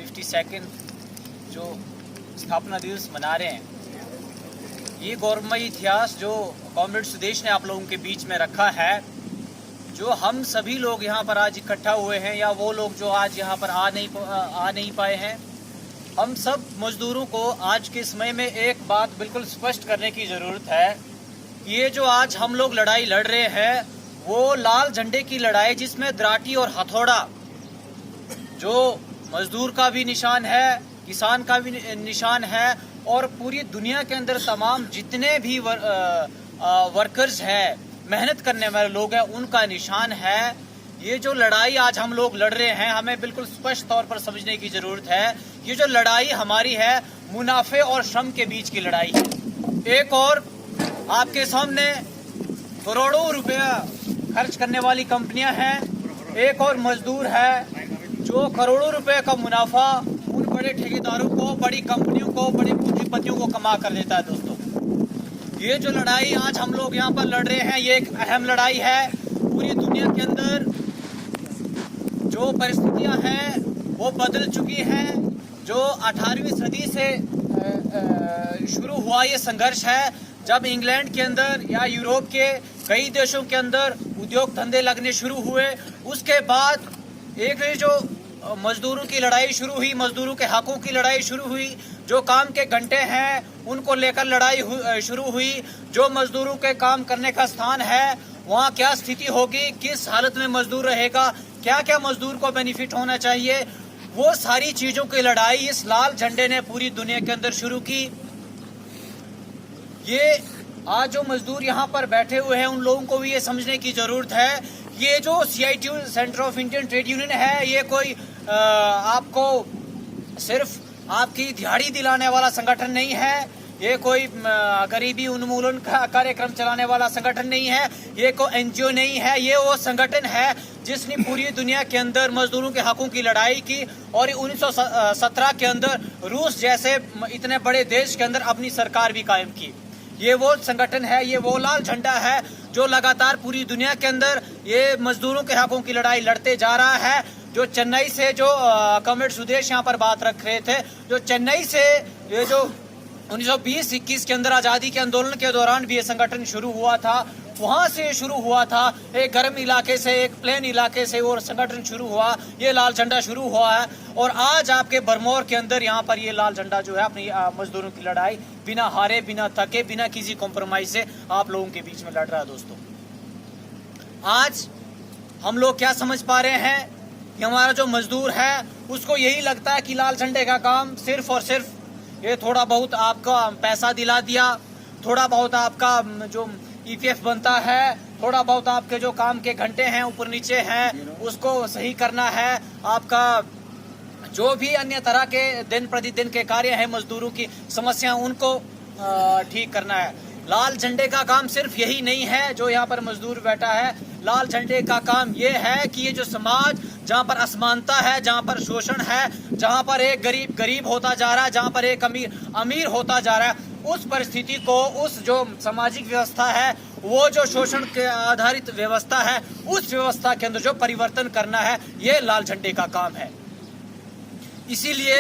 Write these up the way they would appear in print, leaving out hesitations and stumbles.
52nd जो स्थापना दिवस मना रहे हैं, ये गौरवमयी इतिहास जो कॉमरेड सुदेश ने आप लोगों के बीच में रखा है, जो हम सभी लोग यहाँ पर आज इकट्ठा हुए हैं या वो लोग जो आज यहाँ पर आ नहीं पाए हैं, हम सब मजदूरों को आज के समय में एक बात बिल्कुल स्पष्ट करने की ज़रूरत है। ये जो आज हम लोग लड़ाई लड़ रहे हैं वो लाल झंडे की लड़ाई, जिसमें दराटी और हथौड़ा जो मजदूर का भी निशान है, किसान का भी निशान है और पूरी दुनिया के अंदर तमाम जितने भी वर्कर्स हैं, मेहनत करने वाले लोग हैं, उनका निशान है। ये जो लड़ाई आज हम लोग लड़ रहे हैं, हमें बिल्कुल स्पष्ट तौर पर समझने की जरूरत है। ये जो लड़ाई हमारी है, मुनाफे और श्रम के बीच की लड़ाई है। एक और आपके सामने करोड़ों रुपया खर्च करने वाली कंपनियां हैं, एक और मजदूर है जो करोड़ों रुपए का मुनाफा उन बड़े ठेकेदारों को, बड़ी कंपनियों को, बड़े पूंजीपतियों को कमा कर देता है। दोस्तों, ये जो लड़ाई आज हम लोग यहाँ पर लड़ रहे हैं, ये एक अहम लड़ाई है। पूरी दुनिया के अंदर जो परिस्थितियां हैं वो बदल चुकी हैं। जो 18वीं सदी से शुरू हुआ ये संघर्ष है, जब इंग्लैंड के अंदर या यूरोप के कई देशों के अंदर उद्योग धंधे लगने शुरू हुए, उसके बाद एक जो मजदूरों की लड़ाई शुरू हुई, मजदूरों के हकों की लड़ाई शुरू हुई, जो काम के घंटे हैं उनको लेकर लड़ाई शुरू हुई, जो मजदूरों के काम करने का स्थान है वहाँ क्या स्थिति होगी, किस हालत में मजदूर रहेगा, क्या क्या मजदूर को बेनिफिट होना चाहिए, वो सारी चीजों की लड़ाई इस लाल झंडे ने पूरी दुनिया के अंदर शुरू की। ये आज जो मजदूर यहाँ पर बैठे हुए हैं, उन लोगों को भी ये समझने की जरूरत है, ये जो CITU centre of Indian trade union है, ये कोई आपको सिर्फ आपकी दिहाड़ी दिलाने वाला संगठन नहीं है, ये कोई गरीबी उन्मूलन का कार्यक्रम चलाने वाला संगठन नहीं है, ये कोई NGO नहीं है। ये वो संगठन है जिसने पूरी दुनिया के अंदर मजदूरों के हकों की लड़ाई की और 1917 के अंदर रूस जैसे इतने बड़े देश के अंदर अपनी सरकार भी कायम की। ये वो संगठन है, ये वो लाल झंडा है जो लगातार पूरी दुनिया के अंदर ये मजदूरों के हकों की लड़ाई लड़ते जा रहा है। जो चेन्नई से जो कॉमरेड सुदेश यहाँ पर बात रख रहे थे, जो चेन्नई से ये जो 1920-21 के अंदर आज़ादी के आंदोलन के दौरान भी ये संगठन शुरू हुआ था, वहाँ से शुरू हुआ था। एक गर्म इलाके से, एक प्लेन इलाके से वो संगठन शुरू हुआ, ये लाल झंडा शुरू हुआ है और आज आपके बरमौर के अंदर यहाँ पर ये लाल झंडा जो है अपनी मजदूरों की लड़ाई बिना हारे, बिना थके, बिना किसी कॉम्प्रोमाइज से आप लोगों के बीच में लड़ रहा है। दोस्तों, आज हम लोग क्या समझ पा रहे हैं कि हमारा जो मजदूर है उसको यही लगता है कि लाल झंडे का काम सिर्फ और सिर्फ ये थोड़ा बहुत आपका पैसा दिला दिया, थोड़ा बहुत आपका जो EPF बनता है, थोड़ा बहुत आपके जो काम के घंटे हैं ऊपर नीचे हैं उसको सही करना है, आपका जो भी अन्य तरह के दिन प्रतिदिन के कार्य हैं, मजदूरों की समस्या उनको ठीक करना है। लाल झंडे का काम सिर्फ यही नहीं है जो यहाँ पर मजदूर बैठा है। लाल झंडे का काम ये है कि ये जो समाज जहाँ पर असमानता है, जहाँ पर शोषण है, जहाँ पर एक गरीब गरीब होता जा रहा है, जहाँ पर एक अमीर अमीर होता जा रहा है, उस परिस्थिति को, उस जो सामाजिक व्यवस्था है, वो जो शोषण के आधारित व्यवस्था है, उस व्यवस्था के अंदर जो परिवर्तन करना है, ये लाल झंडे का काम है। इसीलिए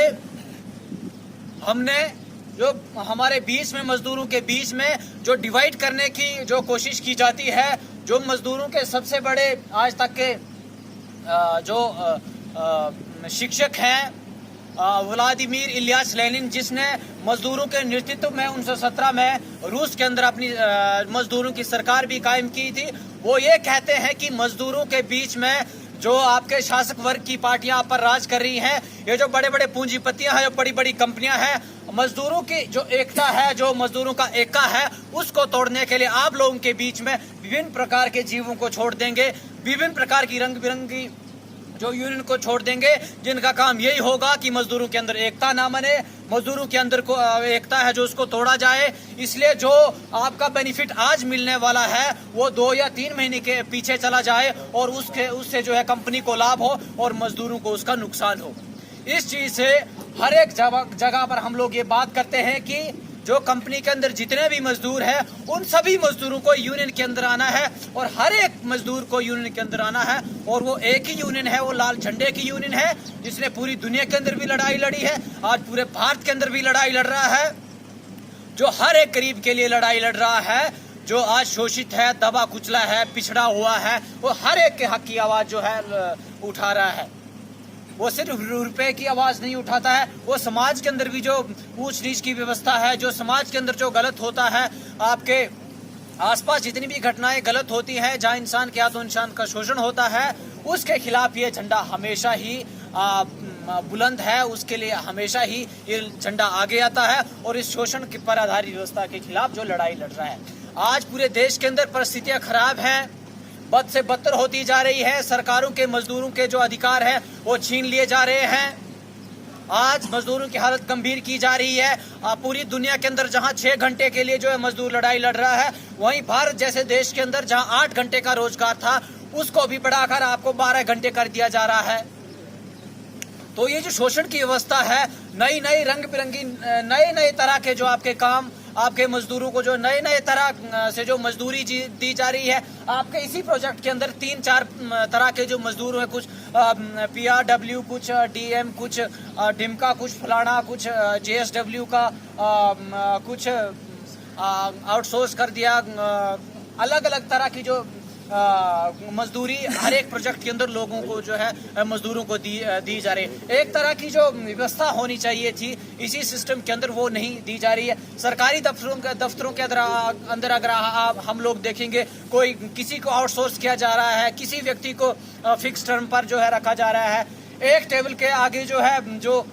हमने जो हमारे बीच में, मजदूरों के बीच में जो डिवाइड करने की जो कोशिश की जाती है, जो मजदूरों के सबसे बड़े आज तक के जो शिक्षक हैं व्लादिमीर इलियास लेनिन, जिसने मजदूरों के नेतृत्व में 1917 में रूस के अंदर अपनी मजदूरों की सरकार भी कायम की थी, वो ये कहते हैं कि मजदूरों के बीच में जो आपके शासक वर्ग की पार्टियां आप पर राज कर रही हैं, ये जो बड़े बड़े पूंजीपतियां हैं, जो बड़ी बड़ी कंपनियां हैं, मजदूरों की जो एकता है, जो मजदूरों का एका है, उसको तोड़ने के लिए आप लोगों के बीच में विभिन्न प्रकार के जीवों को छोड़ देंगे, विभिन्न प्रकार की रंग बिरंगी जो यूनियन को छोड़ देंगे, जिनका काम यही होगा कि मजदूरों के अंदर एकता ना बने, मजदूरों के अंदर को एकता है जो उसको तोड़ा जाए। इसलिए जो आपका बेनिफिट आज मिलने वाला है वो 2 या 3 महीने के पीछे चला जाए और उससे जो है कंपनी को लाभ हो और मजदूरों को उसका नुकसान हो। इस चीज से हर एक जगह पर हम लोग ये बात करते हैं कि जो कंपनी के अंदर जितने भी मजदूर हैं उन सभी मजदूरों को यूनियन के अंदर आना है और हर एक मजदूर को यूनियन के अंदर आना है। और वो एक ही यूनियन है, वो लाल झंडे की यूनियन है, जिसने पूरी दुनिया के अंदर भी लड़ाई लड़ी है, आज पूरे भारत के अंदर भी लड़ाई लड़ रहा है, जो हर एक गरीब के लिए लड़ाई लड़ रहा है, जो आज शोषित है, दबा कुचला है, पिछड़ा हुआ है, वो हर एक के हक की आवाज जो है उठा रहा है। वो सिर्फ रुपए की आवाज नहीं उठाता है, वो समाज के अंदर भी जो ऊंच नीच की व्यवस्था है, जो समाज के अंदर जो गलत होता है, आपके आसपास जितनी भी घटनाएं गलत होती हैं, जहां इंसान के हाथों इंसान का शोषण होता है, उसके खिलाफ ये झंडा हमेशा ही बुलंद है, उसके लिए हमेशा ही ये झंडा आगे आता है और इस शोषण पर आधारित व्यवस्था के खिलाफ जो लड़ाई लड़ रहा है। आज पूरे देश के अंदर परिस्थितियां खराब हैं, बद से बदतर होती जा रही है, सरकारों के मजदूरों के जो अधिकार है वो छीन लिए जा रहे हैं। आज मजदूरों की हालत गंभीर की जा रही है। पूरी दुनिया के अंदर जहां 6 घंटे के लिए जो है मजदूर लड़ाई लड़ रहा है, वहीं भारत जैसे देश के अंदर जहां 8 घंटे का रोजगार था, उसको भी बढ़ाकर आपको 12 घंटे कर दिया जा रहा है। तो ये जो शोषण की व्यवस्था है, नई नई रंग बिरंगी नए नए तरह के जो आपके काम, आपके मजदूरों को जो नए नए तरह से जो मजदूरी दी जा रही है, आपके इसी प्रोजेक्ट के अंदर 3-4 तरह के जो मजदूर हैं, कुछ PRW, कुछ DM, कुछ डिमका, कुछ फलाना, कुछ JSW का कुछ आउटसोर्स कर दिया, अलग अलग तरह की जो मजदूरी हर एक प्रोजेक्ट के अंदर लोगों को जो है मजदूरों को दी जा रही है। एक तरह की जो व्यवस्था होनी चाहिए थी इसी सिस्टम के अंदर वो नहीं दी जा रही है। सरकारी दफ्तरों के अंदर अगर हम लोग देखेंगे, कोई किसी को आउटसोर्स किया जा रहा है, किसी व्यक्ति को फिक्स टर्म पर जो है रखा जा रहा है। एक टेबल के आगे जो है जो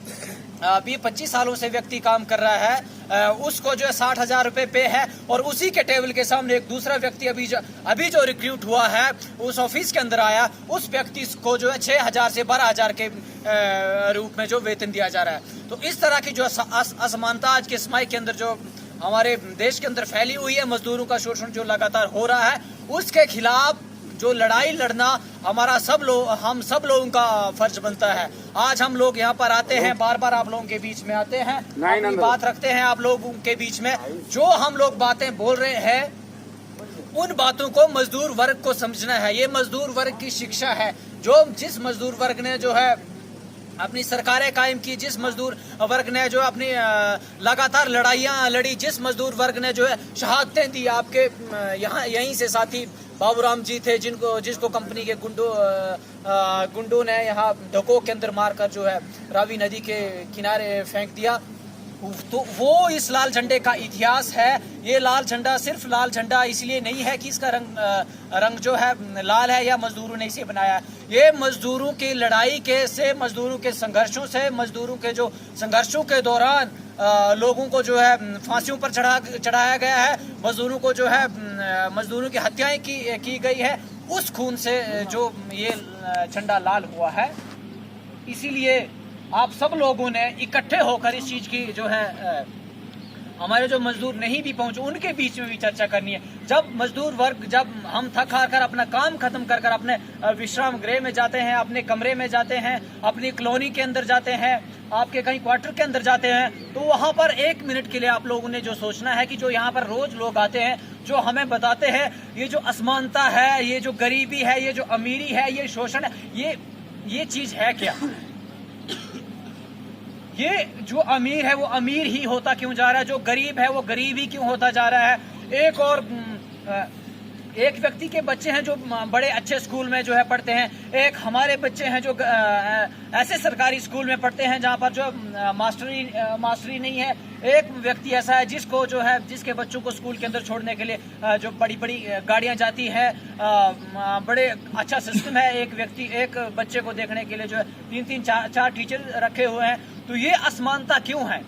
20-25 सालों से व्यक्ति काम कर रहा है, उसको जो है 60,000 रुपए पे है, और उसी के टेबल के सामने एक दूसरा व्यक्ति अभी जो रिक्रूट हुआ है, उस ऑफिस के अंदर आया, उस व्यक्ति को जो है 6,000 से 12,000 के रूप में जो वेतन दिया जा रहा है। तो इस तरह की जो असमानता आज के समय के अंदर जो हमारे देश के अंदर फैली हुई है, मजदूरों का शोषण जो लगातार हो रहा है, उसके खिलाफ जो लड़ाई लड़ना हम सब लोगों का फर्ज बनता है। आज हम लोग यहाँ पर आते हैं, बार बार आप लोगों के बीच में आते हैं, अपनी बात रखते हैं आप लोगों के बीच में। जो हम लोग बातें बोल रहे हैं, उन बातों को मजदूर वर्ग को समझना है। ये मजदूर वर्ग की शिक्षा है। जिस मजदूर वर्ग ने जो है अपनी सरकारें कायम की, जिस मजदूर वर्ग ने जो अपनी लगातार लड़ाइयाँ लड़ी, जिस मजदूर वर्ग ने जो है शहादतें दी, आपके यहीं से साथी बाबूराम जी थे, जिसको कंपनी के गुंडों ने यहाँ ढको के अंदर मारकर जो है रावी नदी के किनारे फेंक दिया। तो वो इस लाल झंडे का इतिहास है। ये लाल झंडा सिर्फ लाल झंडा इसलिए नहीं है कि इसका रंग जो है लाल है या मजदूरों ने इसे बनाया है। ये मजदूरों की लड़ाई से, मजदूरों के संघर्षों से, मजदूरों के जो संघर्षों के दौरान लोगों को जो है फांसियों पर चढ़ाया गया है, मजदूरों को जो है मजदूरों की हत्याएं की गई है, उस खून से जो ये झंडा लाल हुआ है। इसीलिए आप सब लोगों ने इकट्ठे होकर इस चीज की जो है हमारे जो मजदूर नहीं भी पहुंचे उनके बीच में भी चर्चा करनी है। जब मजदूर वर्ग, जब हम थक हार कर अपना काम खत्म कर अपने विश्राम गृह में जाते हैं, अपने कमरे में जाते हैं, अपनी कॉलोनी के अंदर जाते हैं, आपके कहीं क्वार्टर के अंदर जाते हैं, तो वहां पर 1 मिनट के लिए आप लोगों ने जो सोचना है कि जो यहाँ पर रोज लोग आते हैं, जो हमें बताते हैं ये जो असमानता है, ये जो गरीबी है, ये जो अमीरी है, ये शोषण है, ये चीज है क्या? ये जो अमीर है वो अमीर ही होता क्यों जा रहा है? जो गरीब है वो गरीब ही क्यों होता जा रहा है? एक व्यक्ति के बच्चे हैं जो बड़े अच्छे स्कूल में जो है पढ़ते हैं, एक हमारे बच्चे हैं जो ऐसे सरकारी स्कूल में पढ़ते हैं जहाँ पर जो मास्टरी नहीं है। एक व्यक्ति ऐसा है जिसके बच्चों को स्कूल के अंदर छोड़ने के लिए जो बड़ी बड़ी गाड़ियाँ जाती हैं, बड़े अच्छा सिस्टम है। एक बच्चे को देखने के लिए जो है 3-3, 4 टीचर रखे हुए हैं। तो ये असमानता क्यों है?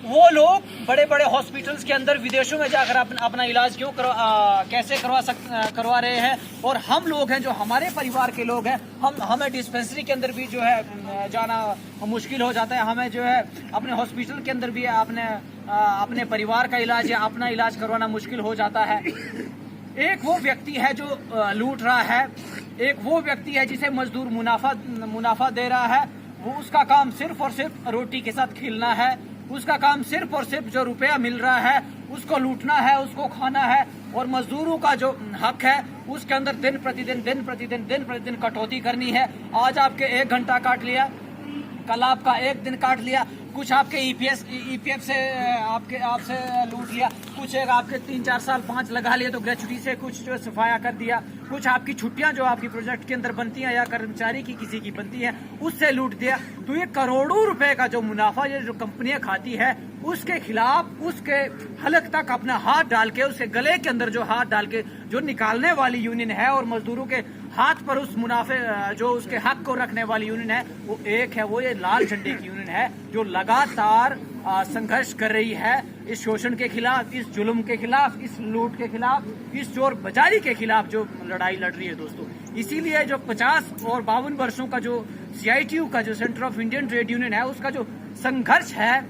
वो लोग बड़े बड़े हॉस्पिटल्स के अंदर विदेशों में जाकर अपना इलाज क्यों कैसे करवा रहे हैं, और हम लोग हैं जो हमारे परिवार के लोग हैं, हमें डिस्पेंसरी के अंदर भी जो है जाना मुश्किल हो जाता है। हमें जो है अपने हॉस्पिटल के अंदर भी अपने परिवार का इलाज या अपना इलाज करवाना मुश्किल हो जाता है। एक वो व्यक्ति है जो लूट रहा है, एक वो व्यक्ति है जिसे मजदूर मुनाफा दे रहा है। वो उसका काम सिर्फ और सिर्फ रोटी के साथ खेलना है, उसका काम सिर्फ और सिर्फ जो रुपया मिल रहा है उसको लूटना है, उसको खाना है, और मजदूरों का जो हक है उसके अंदर दिन प्रतिदिन कटौती करनी है। आज आपके 1 घंटा काट लिया, कल आपका 1 दिन काट लिया, कुछ आपके ईपीएफ से आपसे लूट लिया, कुछ एक आपके 3, 4 साल 5 लगा लिए तो ग्रेचुटी से कुछ जो सफाया कर दिया, कुछ आपकी छुट्टियां जो आपकी प्रोजेक्ट के अंदर बनती हैं या कर्मचारी की किसी की बनती है उससे लूट दिया। तो ये करोड़ों रुपए का जो मुनाफा ये जो कंपनियां खाती है उसके खिलाफ उसके हलक तक अपना हाथ डाल के, उसके गले के अंदर जो हाथ डाल के जो निकालने वाली यूनियन है और मजदूरों के हाथ पर उस मुनाफे जो उसके हक को रखने वाली यूनियन है वो एक है, वो ये लाल झंडे की यूनियन है जो लगातार संघर्ष कर रही है इस शोषण के खिलाफ, इस जुल्म के खिलाफ, इस लूट के खिलाफ, इस चोर बाजारी के खिलाफ जो लड़ाई लड़ रही है दोस्तों। इसीलिए जो 50 और 52 वर्षों का जो CITU का जो centre of Indian trade union है उसका जो संघर्ष है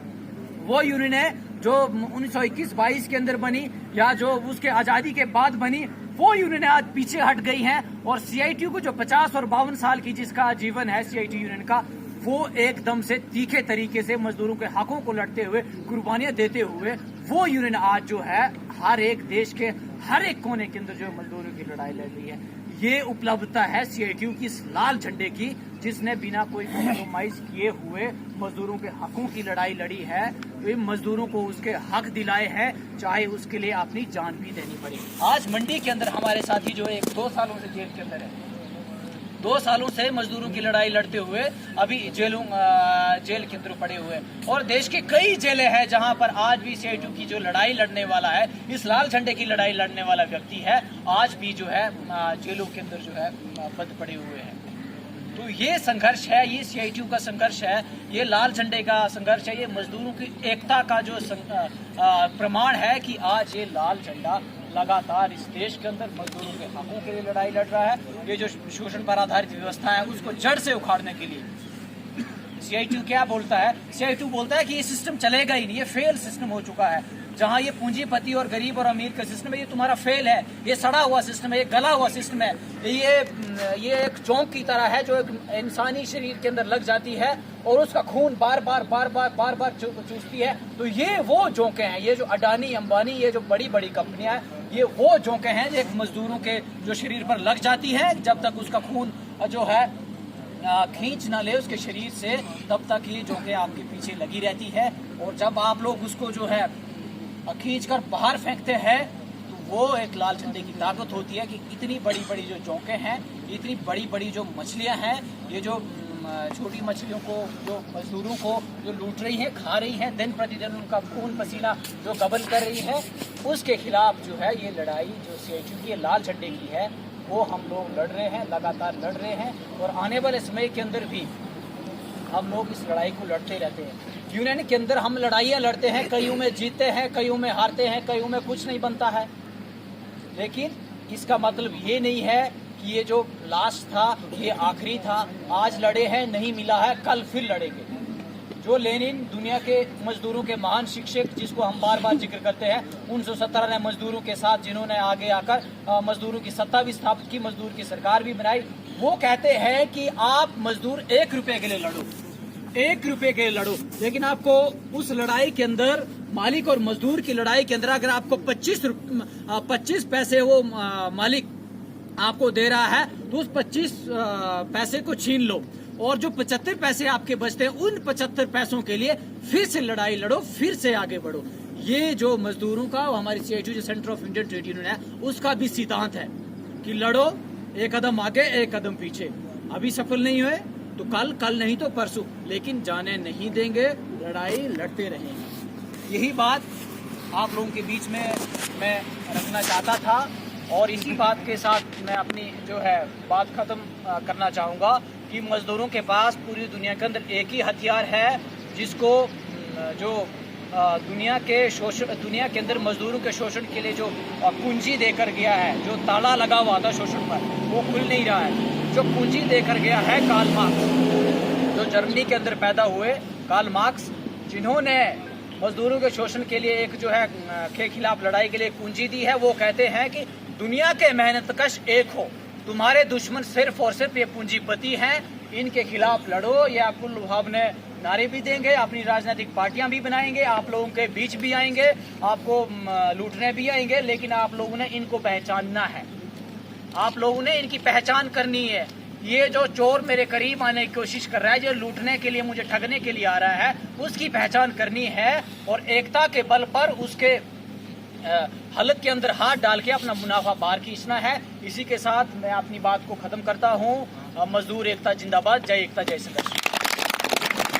वो यूनियन है जो 1921-22 के अंदर बनी या जो उसके आजादी के बाद बनी, वो यूनियन आज पीछे हट गई हैं। और CITU को जो 50 और 52 साल की जिसका जीवन है CITU यूनियन का, वो एकदम से तीखे तरीके से मजदूरों के हकों को लड़ते हुए, कुर्बानियां देते हुए वो यूनियन आज जो है हर एक देश के हर एक कोने के अंदर जो मजदूरों की लड़ाई लड़ रही है। ये उपलब्धता है CITU की इस लाल झंडे की जिसने बिना कोई कॉम्प्रोमाइज किए हुए मजदूरों के हकों की लड़ाई लड़ी है, तो मजदूरों को उसके हक दिलाए हैं, चाहे उसके लिए अपनी जान भी देनी पड़े। आज मंडी के अंदर हमारे साथी जो है 2 सालों से जेल के अंदर है, 2 सालों से मजदूरों की लड़ाई लड़ते हुए अभी जेल के अंदर पड़े हुए, और देश के कई जेलें हैं जहां पर आज भी CITU की जो लड़ाई लड़ने वाला है, इस लाल झंडे की लड़ाई लड़ने वाला व्यक्ति है, आज भी जो है जेलों के अंदर जो है बंद पड़े हुए हैं। तो ये संघर्ष है, ये CITU का संघर्ष है, ये लाल झंडे का संघर्ष है, ये मजदूरों की एकता का जो प्रमाण है कि आज ये लाल झंडा लगातार इस देश के अंदर मजदूरों के हकों के लिए लड़ाई लड़ रहा है। ये जो शोषण पर आधारित व्यवस्था है उसको जड़ से उखाड़ने के लिए CITU क्या बोलता है? CITU बोलता है कि ये सिस्टम चलेगा ही नहीं, ये फेल सिस्टम हो चुका है। जहां ये पूंजीपति और गरीब और अमीर का सिस्टम है, ये तुम्हारा फेल है, ये सड़ा हुआ सिस्टम है, ये गला हुआ सिस्टम है, ये एक जोंक की तरह है जो एक इंसानी शरीर के अंदर लग जाती है और उसका खून बार बार चूसती है। तो ये वो जोंके हैं, ये जो अडानी अंबानी, ये जो बड़ी बड़ी कंपनियां हैं, ये वो जोंके हैं जो एक मजदूरों के जो शरीर पर लग जाती है। जब तक उसका खून जो है खींच ना ले उसके शरीर से, तब तक ये जोंके आपके पीछे लगी रहती है, और जब आप लोग उसको जो है खींच कर बाहर फेंकते हैं तो वो एक लाल झंडे की ताकत होती है कि इतनी बड़ी बड़ी जो जोंके हैं, इतनी बड़ी बड़ी जो मछलियां हैं, ये जो छोटी मछलियों को, जो मजदूरों को जो लूट रही हैं, खा रही हैं, दिन प्रतिदिन उनका खून पसीना जो गबन कर रही है, उसके खिलाफ जो है ये लड़ाई जो CITU की लाल झंडे की है वो हम लोग लड़ रहे हैं, लगातार लड़ रहे हैं, और आने वाले समय के अंदर भी हम लोग इस लड़ाई को लड़ते रहते हैं। यूनियन के अंदर हम लड़ाइयाँ लड़ते हैं, कईयों में जीतते हैं, कईयों में हारते हैं, कईयों में कुछ नहीं बनता है, लेकिन इसका मतलब ये नहीं है कि ये जो लास्ट था ये आखिरी था। आज लड़े हैं, नहीं मिला है, कल फिर लड़ेंगे। जो लेनिन दुनिया के मजदूरों के महान शिक्षक जिसको हम बार बार जिक्र करते हैं, 1917 ने मजदूरों के साथ जिन्होंने आगे आकर मजदूरों की सत्ता भी स्थापित की, मजदूर की सरकार भी बनाई, वो कहते हैं कि आप मजदूर 1 रुपए के लिए लड़ो, 1 रुपए के लिए लड़ो, लेकिन आपको उस लड़ाई के अंदर, मालिक और मजदूर की लड़ाई के अंदर, अगर आपको 25 पैसे वो मालिक आपको दे रहा है तो उस 25 पैसे को छीन लो, और जो 75 पैसे आपके बचते हैं उन 75 पैसों के लिए फिर से लड़ाई लड़ो, फिर से आगे बढ़ो। ये जो मजदूरों का, हमारी CITU जो centre of Indian trade union है, उसका भी सिद्धांत है कि लड़ो, 1 कदम आगे 1 कदम पीछे। अभी सफल नहीं हुए तो कल नहीं तो परसों, लेकिन जाने नहीं देंगे, लड़ाई लड़ते रहेंगे। यही बात आप लोगों के बीच में मैं रखना चाहता था, और इसी बात के साथ मैं अपनी जो है बात खत्म करना चाहूँगा कि मजदूरों के पास पूरी दुनिया के अंदर एक ही हथियार है जिसको जो दुनिया के अंदर मजदूरों के शोषण के लिए जो पूंजी देकर गया है, जो ताला लगा हुआ था शोषण पर, वो खुल नहीं रहा है। जो पूंजी देकर गया है कार्ल मार्क्स, जो जर्मनी के अंदर पैदा हुए कार्ल मार्क्स, जिन्होंने मजदूरों के शोषण के लिए एक जो है के खिलाफ लड़ाई के लिए एक पूंजी दी है, वो कहते हैं कि दुनिया के मेहनतकश एक हो, तुम्हारे दुश्मन सिर्फ और सिर्फ ये पूंजीपति हैं, इनके खिलाफ लड़ो। ये अब्दुल वहाब ने नारे भी देंगे, अपनी राजनीतिक पार्टियां भी बनाएंगे, आप लोगों के बीच भी आएंगे, आपको लूटने भी आएंगे, लेकिन आप लोगों ने इनको पहचानना है, आप लोगों ने इनकी पहचान करनी है। ये जो चोर मेरे करीब आने की कोशिश कर रहा है, जो लूटने के लिए, मुझे ठगने के लिए आ रहा है, उसकी पहचान करनी है और एकता के बल पर उसके हलक के अंदर हाथ डाल के अपना मुनाफा बाहर खींचना है। इसी के साथ मैं अपनी बात को खत्म करता हूँ। मजदूर एकता जिंदाबाद। जय एकता, जय संघर्ष।